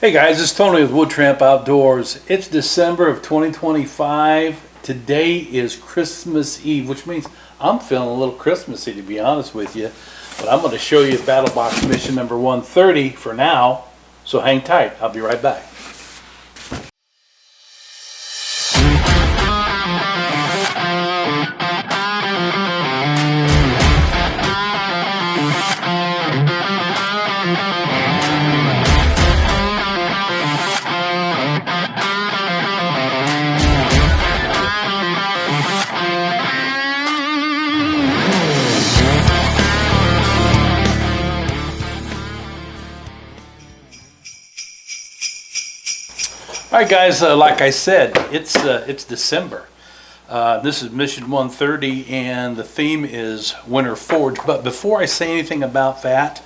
Hey guys, it's Tony with Wood Tramp Outdoors. It's December of 2025. Today is Christmas Eve, which means I'm feeling a little Christmassy, to be honest with you. But I'm going to show you BattlBox mission number 130 for now, so hang tight. I'll be right back. All right, guys. Like I said, it's December. This is Mission 130, and the theme is Winter Forge. But before I say anything about that,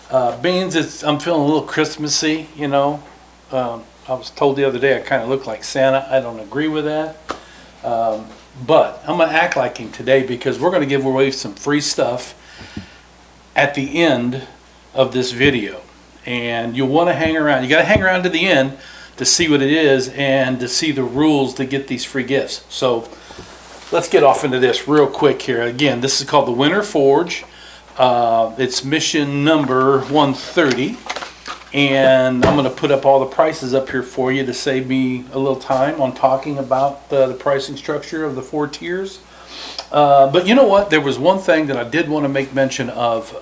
I'm feeling a little Christmassy. You know, I was told the other day I kind of look like Santa. I don't agree with that, but I'm gonna act like him today because we're gonna give away some free stuff at the end of this video, and you'll want to hang around. You got to hang around to the end to see what it is and to see the rules to get these free gifts. So let's get off into this real quick here. Again, this is called the Winter Forge. It's mission number 130, and I'm going to put up all the prices up here for you to save me a little time on talking about the pricing structure of the 4 tiers. But you know what? There was one thing that I did want to make mention of.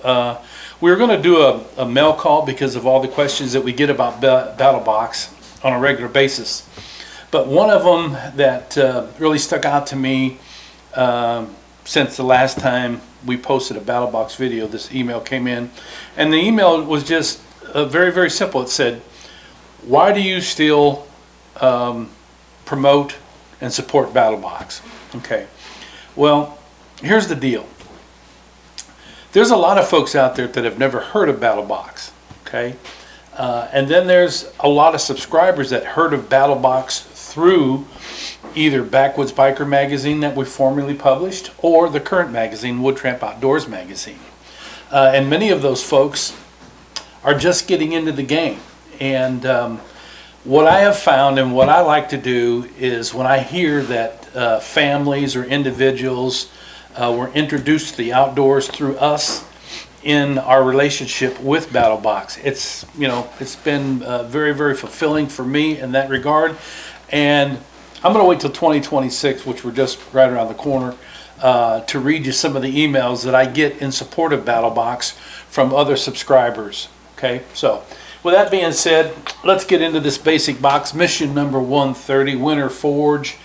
We were going to do a mail call because of all the questions that we get about BattlBox on a regular basis. But one of them that really stuck out to me since the last time we posted a BattlBox video, this email came in. And the email was just very, very simple. It said, why do you still promote and support BattlBox? Okay. Well, here's the deal. There's a lot of folks out there that have never heard of BattlBox. Okay. And then there's a lot of subscribers that heard of BattlBox through either Backwoods Biker magazine that we formerly published or the current magazine, Wood Tramp Outdoors magazine. And many of those folks are just getting into the game. And what I have found and what I like to do is when I hear that families or individuals were introduced to the outdoors through us, in our relationship with BattlBox. It's been very, very fulfilling for me in that regard. And I'm going to wait till 2026, which we're just right around the corner, to read you some of the emails that I get in support of BattlBox from other subscribers. Okay, so with that being said, let's get into this basic box, mission number 130, Winter Forge.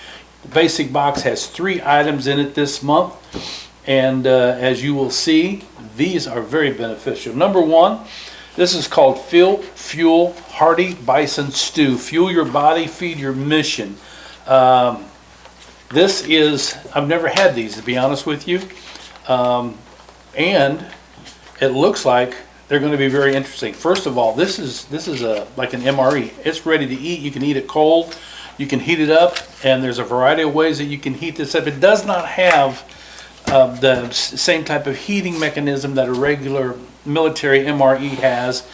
The basic box has 3 items in it this month. And as you will see, these are very beneficial. Number 1, this is called Fuel Hearty Bison Stew. Fuel your body, feed your mission. I've never had these, to be honest with you. And it looks like they're going to be very interesting. First of all, this is like an MRE. It's ready to eat. You can eat it cold. You can heat it up. And there's a variety of ways that you can heat this up. It does not have the same type of heating mechanism that a regular military MRE has.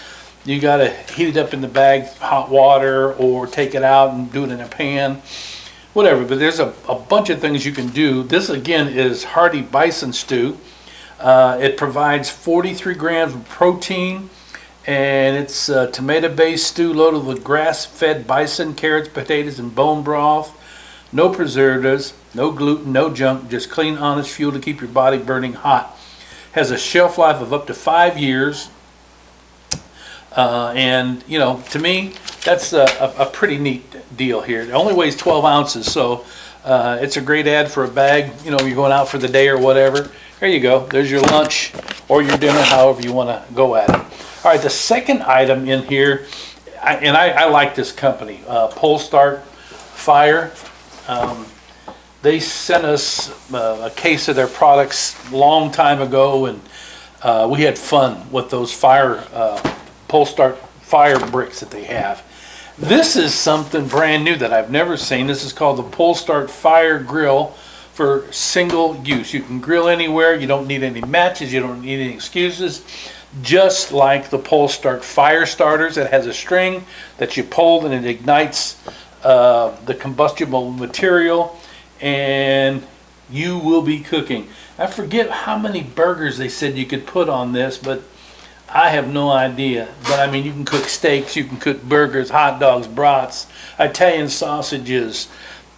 You got to heat it up in the bag, hot water, or take it out and do it in a pan, whatever. But there's a bunch of things you can do. This again is Hearty Bison Stew. It provides 43 grams of protein, and it's a tomato-based stew loaded with grass-fed bison, carrots, potatoes, and bone broth. No preservatives, no gluten, no junk, just clean, honest fuel to keep your body burning hot. Has a shelf life of up to 5 years. And, you know, to me, that's a pretty neat deal here. It only weighs 12 ounces, so it's a great ad for a bag. You know, you're going out for the day or whatever. There you go. There's your lunch or your dinner, however you want to go at it. All right, the second item in here, I like this company, Polestar Fire. They sent us a case of their products a long time ago, and we had fun with those Polestar fire bricks that they have. This is something brand new that I've never seen. This is called the Polestar Fire Grill for single use. You can grill anywhere. You don't need any matches. You don't need any excuses. just like the pole start fire starters. It has a string that you pull and it ignites the combustible material, and you will be cooking. I forget how many burgers they said you could put on this, but I have no idea. But I mean, you can cook steaks, you can cook burgers, hot dogs, brats, Italian sausages,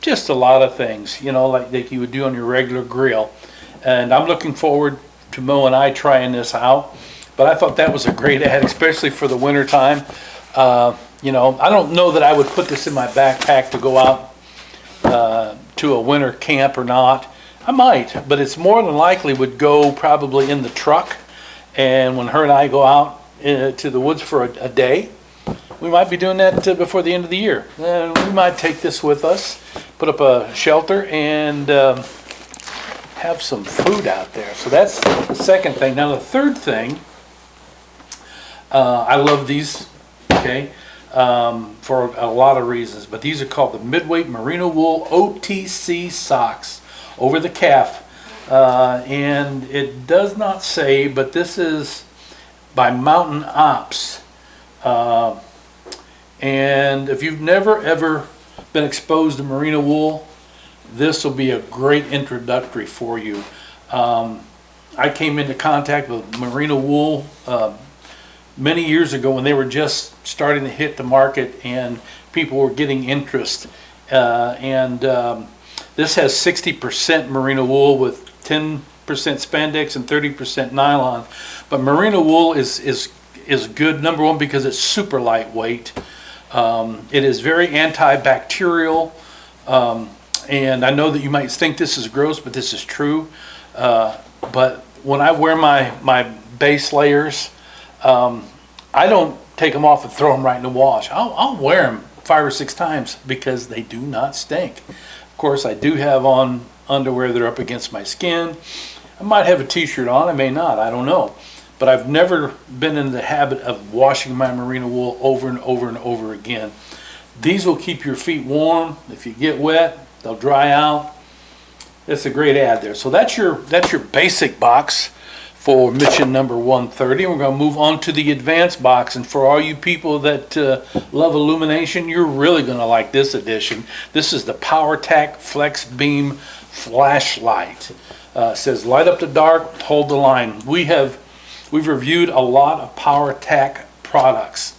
just a lot of things, you know, like you would do on your regular grill. And I'm looking forward to Mo and I trying this out. But I thought that was a great ad, especially for the winter time. You know, I don't know that I would put this in my backpack to go out to a winter camp or not. I might, but it's more than likely would go probably in the truck. And when her and I go out to the woods for a day, we might be doing that before the end of the year. And we might take this with us, put up a shelter, and have some food out there. So that's the second thing. Now the third thing, I love these, okay, for a lot of reasons. But these are called the Midweight Merino Wool OTC socks over the calf. And it does not say, but this is by Mountain Ops. And if you've never ever been exposed to merino wool, this will be a great introductory for you. I came into contact with merino wool many years ago when they were just starting to hit the market and people were getting interest. This has 60% merino wool with 10% spandex and 30% nylon. But merino wool is good, number one, because it's super lightweight. It is very antibacterial, and I know that you might think this is gross, but this is true. But when I wear my base layers, I don't take them off and throw them right in the wash. I'll wear them 5 or 6 times because they do not stink. Of course, I do have on underwear that are up against my skin. I might have a t-shirt on, I may not, I don't know. But I've never been in the habit of washing my merino wool over and over and over again. These will keep your feet warm. If you get wet, they'll dry out. It's a great ad there. So that's your basic box for mission number 130. We're going to move on to the advanced box. And for all you people that love illumination, you're really going to like this edition. This is the PowerTac Flex Beam Flashlight. It says light up the dark, hold the line. We've reviewed a lot of PowerTac products,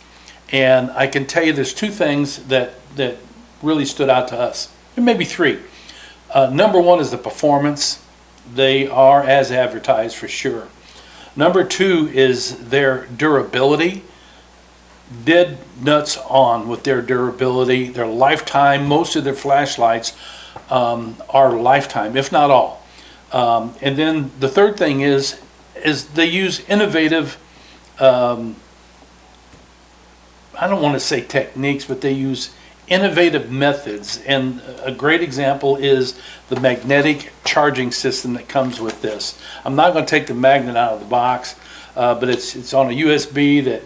and I can tell you there's 2 things that really stood out to us. There may be 3. Number 1 is the performance. They are as advertised for sure. Number 2 is their durability. Dead nuts on with their durability, their lifetime. Most of their flashlights are lifetime, if not all. And then the third thing is they use innovative, I don't want to say techniques, but they use innovative methods. And a great example is the magnetic charging system that comes with this. I'm not going to take the magnet out of the box, but it's on a USB that,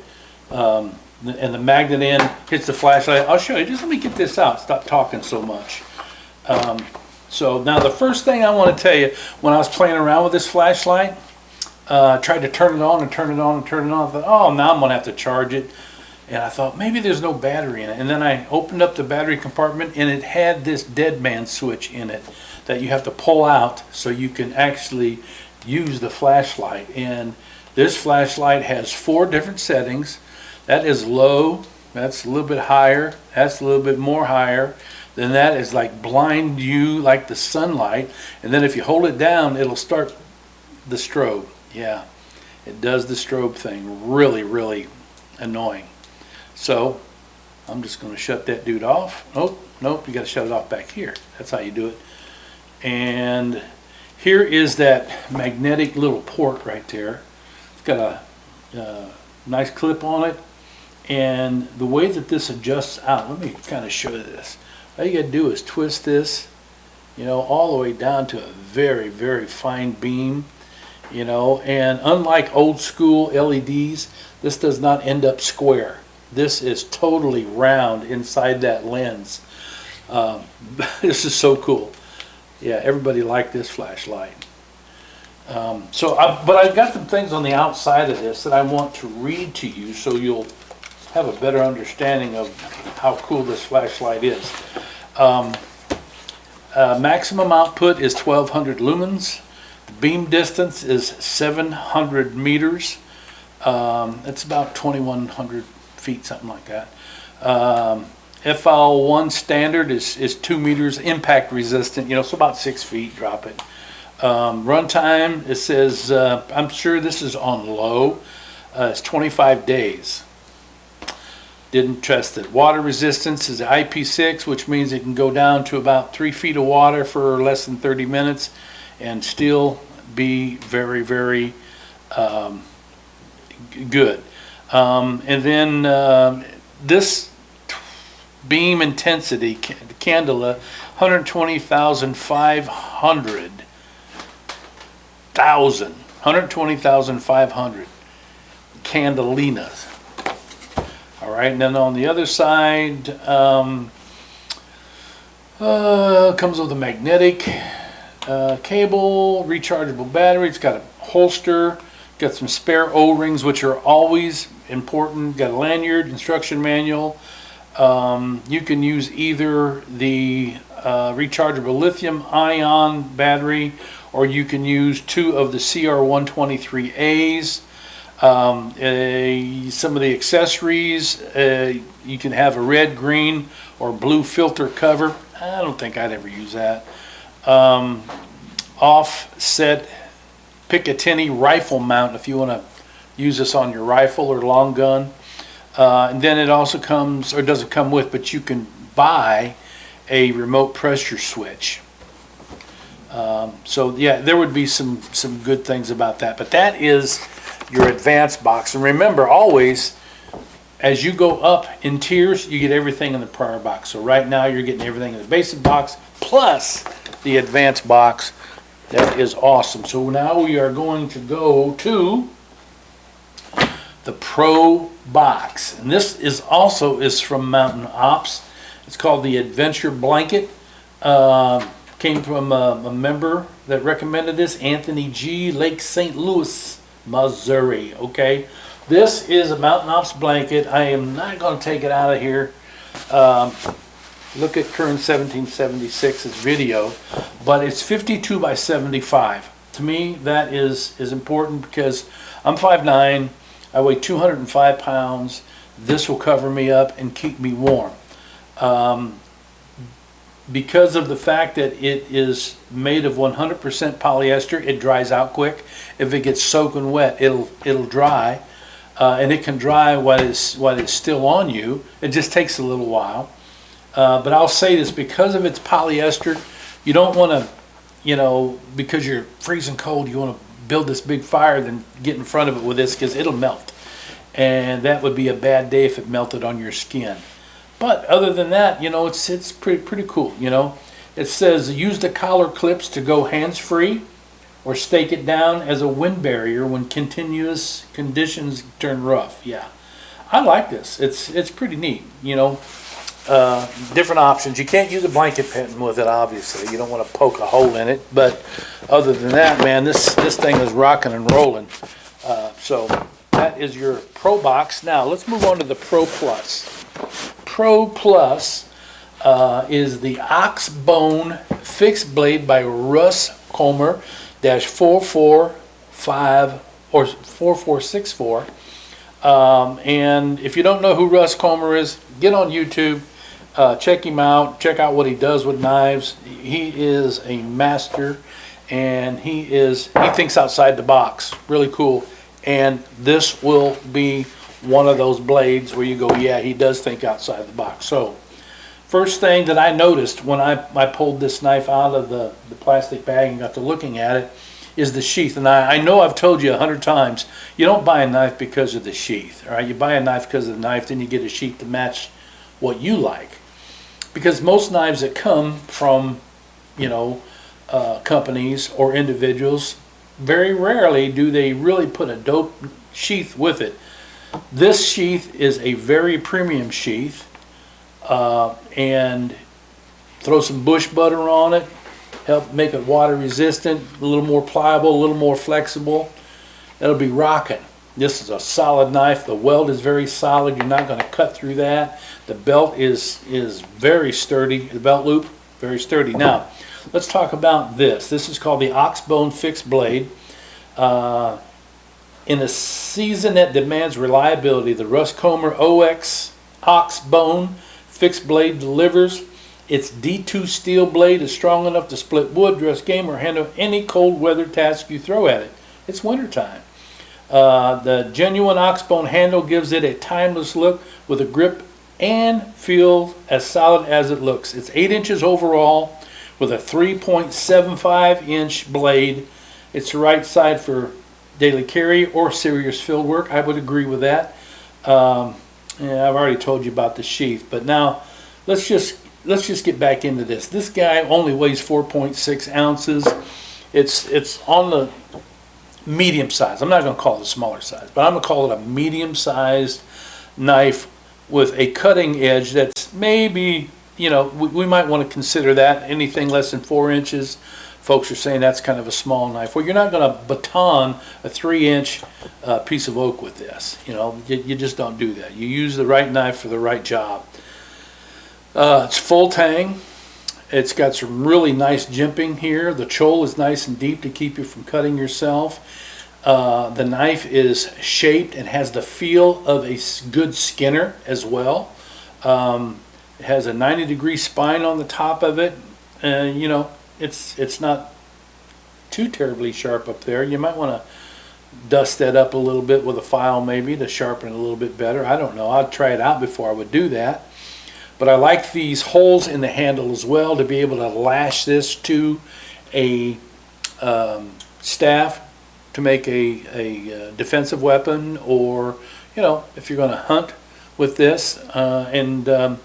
and the magnet end hits the flashlight. I'll show you. Just let me get this out. Stop talking so much. So now the first thing I want to tell you, when I was playing around with this flashlight, tried to turn it on and turn it on and turn it on. I thought, oh, now I'm going to have to charge it. And I thought, maybe there's no battery in it. And then I opened up the battery compartment, and it had this dead man switch in it that you have to pull out so you can actually use the flashlight. And this flashlight has 4 different settings. That is low, that's a little bit higher, that's a little bit more higher. Then that is like blind you, like the sunlight. And then if you hold it down, it'll start the strobe. Yeah, it does the strobe thing. Really, really annoying. So I'm just going to shut that dude off. Nope, you got to shut it off back here. That's how you do it. And here is that magnetic little port right there. It's got a nice clip on it. And the way that this adjusts out, let me kind of show you this. All you got to do is twist this, you know, all the way down to a very, very fine beam, you know. And unlike old school LEDs, this does not end up square. This is totally round inside that lens. This is so cool. Yeah, everybody liked this flashlight. But I've got some things on the outside of this that I want to read to you so you'll have a better understanding of how cool this flashlight is. Maximum output is 1200 lumens. The beam distance is 700 meters. It's about 2100 feet, something like that. FL1 standard is 2 meters, impact resistant, so about 6 feet, drop it. Runtime, it says, I'm sure this is on low, it's 25 days. Didn't test it. Water resistance is IP6, which means it can go down to about 3 feet of water for less than 30 minutes and still be very, very good. And then this beam intensity, the candela, 120,500 candelinas. All right, and then on the other side, comes with a magnetic cable, rechargeable battery. It's got a holster, got some spare O-rings, which are always important. Got a lanyard, instruction manual. You can use either the rechargeable lithium-ion battery, or you can use 2 of the CR123As. Some of the accessories, you can have a red, green, or blue filter cover. I don't think I'd ever use that. Offset Picatinny rifle mount if you want to use this on your rifle or long gun. And then it also comes, or doesn't come with, but you can buy a remote pressure switch. So yeah, there would be some good things about that. But that is your advanced box. And remember, always, as you go up in tiers, you get everything in the prior box. So right now you're getting everything in the basic box plus the advanced box. That is awesome. So now we are going to go to the Pro Box, and this is from Mountain Ops. It's called the Adventure Blanket. Came from a member that recommended this, Anthony G, Lake St. Louis, Missouri. Okay, this is a Mountain Ops blanket. I am not going to take it out of here. Look at Kern 1776's video, but it's 52 by 75. To me, that is important because I'm 5'9". I weigh 205 pounds. This will cover me up and keep me warm. Because of the fact that it is made of 100% polyester, it dries out quick. If it gets soaking wet, it'll dry, and it can dry while it's still on you. It just takes a little while. But I'll say this, because of its polyester, you don't want to, because you're freezing cold, you want to build this big fire, then get in front of it with this, because it'll melt. And that would be a bad day if it melted on your skin. But other than that, it's pretty cool. It says use the collar clips to go hands-free, or stake it down as a wind barrier when continuous conditions turn rough. Yeah, I like this. It's pretty neat. Different options. You can't use a blanket pattern with it, obviously. You don't want to poke a hole in it. But other than that, man, this thing is rocking and rolling. So that is your Pro Box. Now let's move on to the Pro Plus. Pro Plus is the Oxbone Fixed Blade by Russ Comer -445 or 4464. And if you don't know who Russ Comer is, get on YouTube, check him out, check out what he does with knives. He is a master, and he thinks outside the box. Really cool. And this will be one of those blades where you go, yeah, he does think outside the box. So first thing that I noticed when I pulled this knife out of the plastic bag and got to looking at it is the sheath. And I know I've told you 100 times, you don't buy a knife because of the sheath. All right, you buy a knife because of the knife, then you get a sheath to match what you like. Because most knives that come from, companies or individuals, very rarely do they really put a dope sheath with it. This sheath is a very premium sheath, and throw some bush butter on it, help make it water resistant, a little more pliable, a little more flexible. That'll be rocking. This is a solid knife. The weld is very solid. You're not going to cut through that. The belt is very sturdy. The belt loop, very sturdy. Now, let's talk about this. This is called the Oxbone Fixed Blade. In a season that demands reliability, the Rust-Comer OX Oxbone Fixed Blade delivers. Its D2 steel blade is strong enough to split wood, dress game, or handle any cold weather task you throw at it. It's wintertime. The genuine Oxbone handle gives it a timeless look with a grip and feel as solid as it looks. It's 8 inches overall with a 3.75 inch blade. It's the right side for daily carry or serious field work. I would agree with that. Yeah, I've already told you about the sheath, but now let's just get back into this. This guy only weighs 4.6 ounces. It's on the medium size. I'm not going to call it a smaller size, but I'm going to call it a medium-sized knife with a cutting edge that's maybe, you know, we might want to consider that. Anything less than 4 inches, folks are saying that's kind of a small knife. Well, you're not going to baton a 3-inch piece of oak with this. You know, you just don't do that. You use the right knife for the right job. It's full tang. It's got some really nice jimping here. The choll is nice and deep to keep you from cutting yourself. The knife is shaped and has the feel of a good skinner as well. It has a 90-degree spine on the top of it. You know, it's not too terribly sharp up there. You might want to dust that up a little bit with a file maybe to sharpen it a little bit better. I don't know. I'd try it out before I would do that. But I like these holes in the handle as well to be able to lash this to a staff to make a defensive weapon, or, you know, if you're going to hunt with this. I'm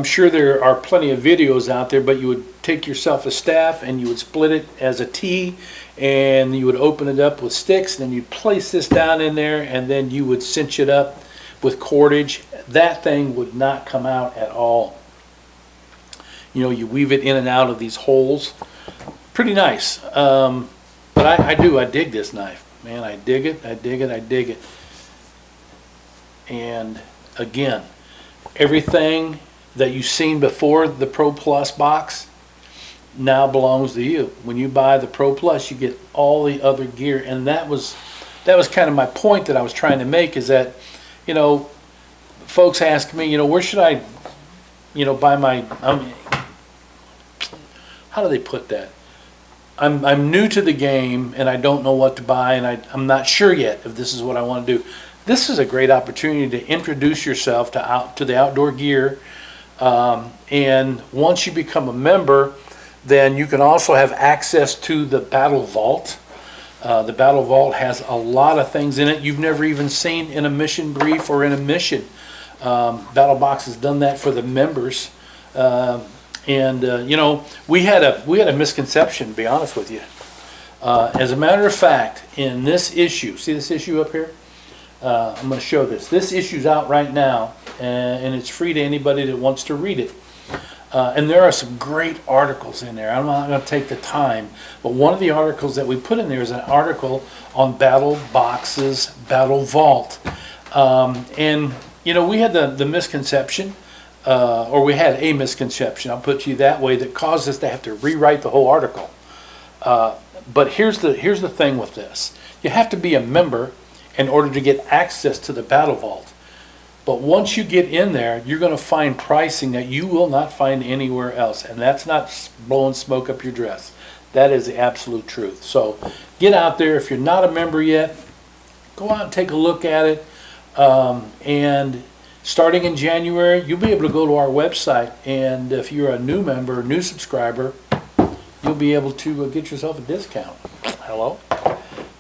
sure there are plenty of videos out there, but you would take yourself a staff and you would split it as a T, and you would open it up with sticks, and then you'd place this down in there, and then you would cinch it up with cordage. That thing would not come out at all. You know, you weave it in and out of these holes. Pretty nice. But I dig this knife. Man, I dig it, I dig it, I dig it. And again, everything that you've seen before the Pro Plus box now belongs to you. When you buy the Pro Plus, you get all the other gear. And that was kind of my point that I was trying to make, is that, you know, folks ask me, you know, where should I, you know, buy my, how do they put that? I'm new to the game and I don't know what to buy, and I'm not sure yet if this is what I want to do. This is a great opportunity to introduce yourself to the outdoor gear. And once you become a member, then you can also have access to the Battle Vault. The Battle Vault has a lot of things in it you've never even seen in a mission brief or in a mission. BattlBox has done that for the members. You know, we had a misconception, to be honest with you. As a matter of fact, in this issue, see this issue up here? I'm going to show this. This issue's out right now, and it's free to anybody that wants to read it. And there are some great articles in there. I'm not going to take the time, but one of the articles that we put in there is an article on BattlBox's Battle Vault. And, you know, we had the misconception, or we had a misconception, I'll put you that way, that caused us to have to rewrite the whole article. But here's the thing with this. You have to be a member in order to get access to the Battle Vault. But once you get in there, you're going to find pricing that you will not find anywhere else. And that's not blowing smoke up your dress. That is the absolute truth. So get out there. If you're not a member yet, go out and take a look at it. And starting in January, you'll be able to go to our website. And if you're a new member, new subscriber, you'll be able to get yourself a discount. Hello?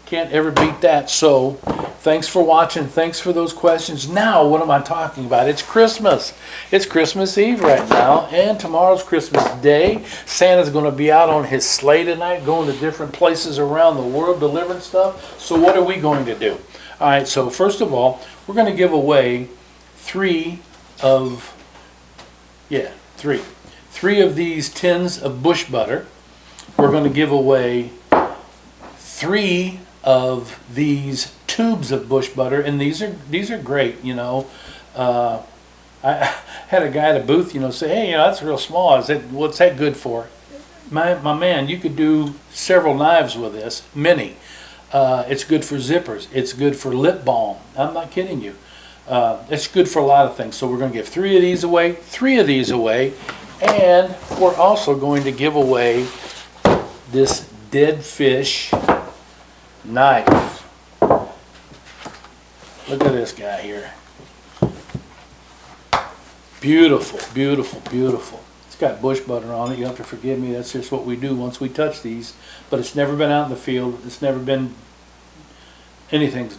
Can't ever beat that. So thanks for watching. Thanks for those questions. Now, what am I talking about? It's Christmas. It's Christmas Eve right now, and tomorrow's Christmas Day. Santa's going to be out on his sleigh tonight, going to different places around the world delivering stuff. So what are we going to do? All right, so first of all, we're going to give away three of these tins of bush butter. we're going to give away 3 of these tubes of bush butter, and these are great. You know, I had a guy at a booth, you know, say, "Hey, you know, that's real small." I said, "What's that good for?" My man, you could do several knives with this, many. It's good for zippers. It's good for lip balm. I'm not kidding you. It's good for a lot of things. So we're going to give 3 of these away, 3 of these away, and we're also going to give away this dead fish knife. Look at this guy here. Beautiful, beautiful, beautiful. It's got bush butter on it. You have to forgive me. That's just what we do once we touch these. But it's never been out in the field. It's never been, anything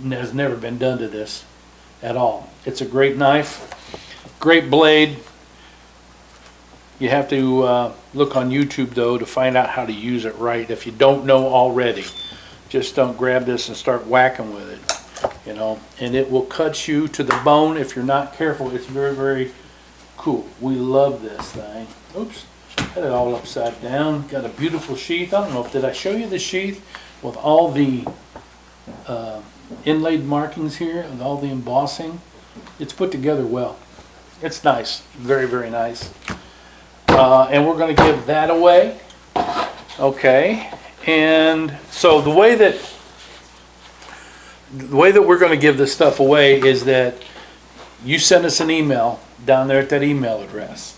has never been done to this at all. It's a great knife, great blade. You have to look on YouTube though to find out how to use it right. If you don't know already, just don't grab this and start whacking with it, you know, and it will cut you to the bone if you're not careful. It's very, very cool. We love this thing. Oops, got it all upside down. Got a beautiful sheath. I don't know if did I show you the sheath with all the inlaid markings here and all the embossing. It's put together well. It's nice, very, very nice. And we're going to give that away. Okay, and so the way that we're going to give this stuff away is that you send us an email down there at that email address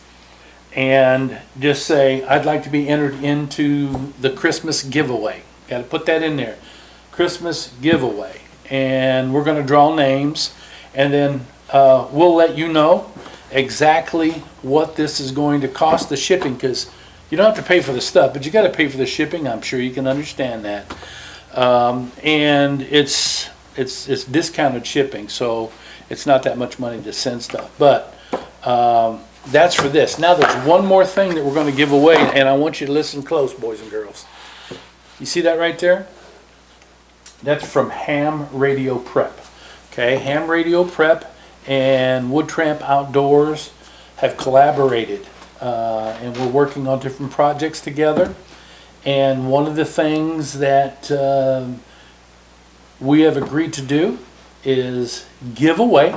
and just say, "I'd like to be entered into the Christmas giveaway." Got to put that in there, Christmas giveaway, and we're going to draw names, and then we'll let you know exactly what this is going to cost, the shipping, because you don't have to pay for the stuff, but you got to pay for the shipping. I'm sure you can understand that. And it's discounted shipping, so it's not that much money to send stuff. But that's for this. Now there's one more thing that we're going to give away, and I want you to listen close, boys and girls. You see that right there? That's from Ham Radio Prep. Okay, Ham Radio Prep and Wood Tramp Outdoors have collaborated, and we're working on different projects together. And one of the things that we have agreed to do is give away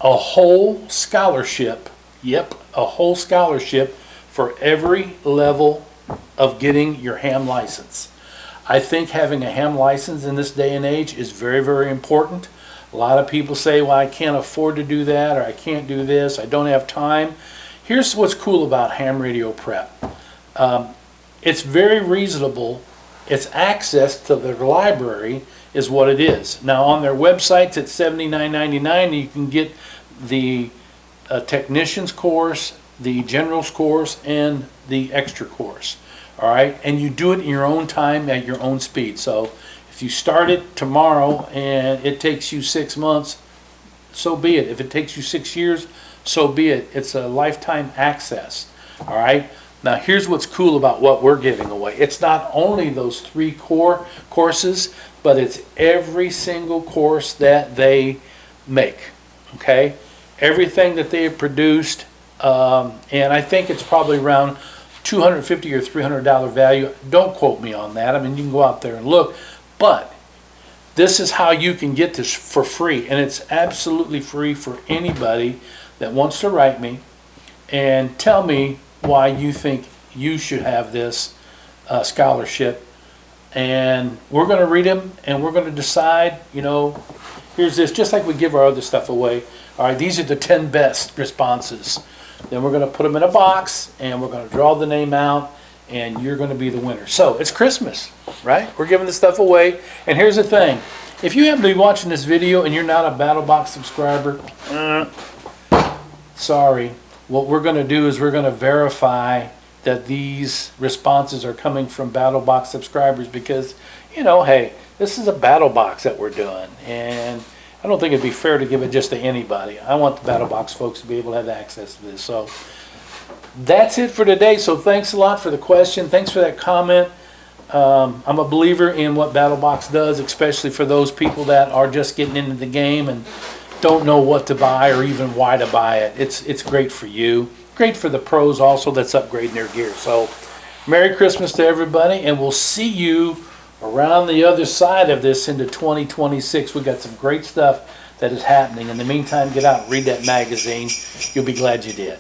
a whole scholarship. Yep, a whole scholarship for every level of getting your ham license. I think having a ham license in this day and age is very, very important. A lot of people say, "Well, I can't afford to do that," or "I can't do this, I don't have time." Here's what's cool about Ham Radio Prep. It's very reasonable. Its access to their library is what it is. Now on their websites it's $79.99. You can get the technician's course, the general's course, and the extra course. All right, and you do it in your own time at your own speed. So if you start it tomorrow and it takes you 6 months, so be it. If it takes you 6 years, so be it. It's a lifetime access. All right. Now here's what's cool about what we're giving away. It's not only those 3 core courses, but it's every single course that they make. Okay, everything that they have produced, and I think it's probably around $250 or $300 value. Don't quote me on that. I mean, you can go out there and look, but this is how you can get this for free, and it's absolutely free for anybody that wants to write me and tell me why you think you should have this scholarship. And we're going to read them, and we're going to decide, you know, here's this, just like we give our other stuff away. All right, these are the 10 best responses. Then we're going to put them in a box, and we're going to draw the name out, and you're going to be the winner. So it's Christmas, right? We're giving this stuff away. And here's the thing. If you happen to be watching this video and you're not a BattlBox subscriber, sorry. What we're going to do is we're going to verify that these responses are coming from BattlBox subscribers, because, you know, hey, this is a BattlBox that we're doing, and I don't think it'd be fair to give it just to anybody. I want the BattlBox folks to be able to have access to this. So that's it for today. So thanks a lot for the question. Thanks for that comment. I'm a believer in what BattlBox does, especially for those people that are just getting into the game and don't know what to buy or even why to buy it. It's great for you. Great for the pros also that's upgrading their gear. So Merry Christmas to everybody, and we'll see you around the other side of this into 2026. We got some great stuff that is happening. In the meantime, get out and read that magazine. You'll be glad you did.